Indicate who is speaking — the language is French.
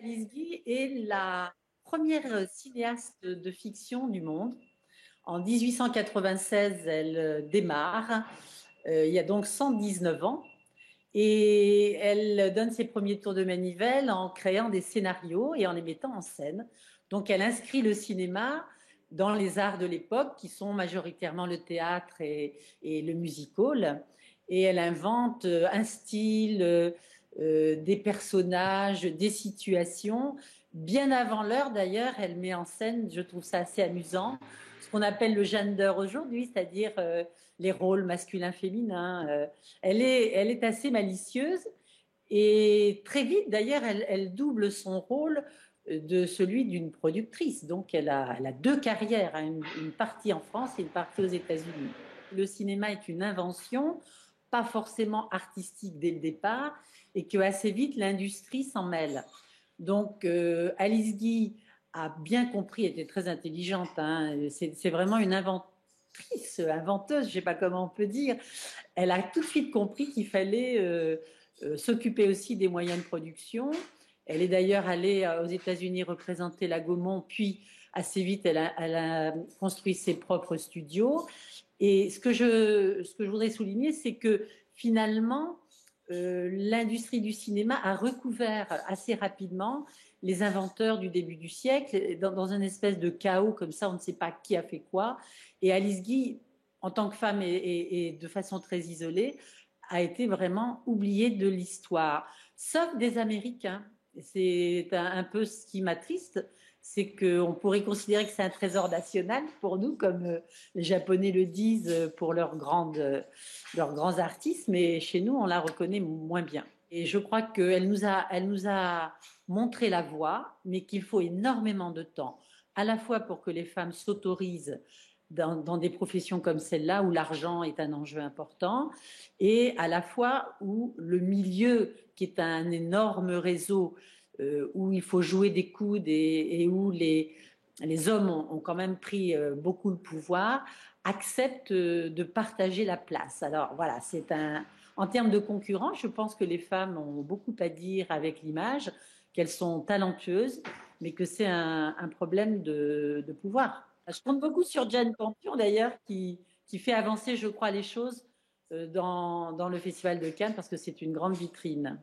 Speaker 1: Alice Guy est la première cinéaste de fiction du monde. En 1896, elle démarre, il y a donc 119 ans, et elle donne ses premiers tours de manivelle en créant des scénarios et en les mettant en scène. Donc elle inscrit le cinéma dans les arts de l'époque, qui sont majoritairement le théâtre et le music-hall, et elle invente un style, des personnages, des situations. Bien avant l'heure, d'ailleurs, elle met en scène, je trouve ça assez amusant, ce qu'on appelle le gender aujourd'hui, c'est-à-dire les rôles masculins-féminins. Elle est assez malicieuse et très vite, d'ailleurs, elle double son rôle de celui d'une productrice. Donc, elle a deux carrières, hein, une partie en France et une partie aux États-Unis. Le cinéma est une invention, pas forcément artistique dès le départ, et que assez vite, l'industrie s'en mêle. Donc, Alice Guy a bien compris, elle était très intelligente, hein, c'est vraiment une inventeuse, je ne sais pas comment on peut dire. Elle a tout de suite compris qu'il fallait s'occuper aussi des moyens de production. Elle est d'ailleurs allée aux États-Unis représenter la Gaumont, puis assez vite, elle a construit ses propres studios. Et ce que je voudrais souligner, c'est que finalement, l'industrie du cinéma a recouvert assez rapidement les inventeurs du début du siècle, dans une espèce de chaos comme ça, on ne sait pas qui a fait quoi. Et Alice Guy, en tant que femme et de façon très isolée, a été vraiment oubliée de l'histoire, sauf des Américains. C'est un peu ce qui m'attriste, c'est qu'on pourrait considérer que c'est un trésor national pour nous, comme les Japonais le disent pour leurs grands artistes, mais chez nous, on la reconnaît moins bien. Et je crois elle nous a montré la voie, mais qu'il faut énormément de temps, à la fois pour que les femmes s'autorisent dans des professions comme celle-là, où l'argent est un enjeu important, et à la fois où le milieu, qui est un énorme réseau, où il faut jouer des coudes et où les hommes ont quand même pris beaucoup le pouvoir, acceptent de partager la place. Alors voilà, en termes de concurrence, je pense que les femmes ont beaucoup à dire avec l'image, qu'elles sont talentueuses, mais que c'est un problème de pouvoir. Je compte beaucoup sur Jane Campion d'ailleurs, qui fait avancer, je crois, les choses dans le Festival de Cannes, parce que c'est une grande vitrine.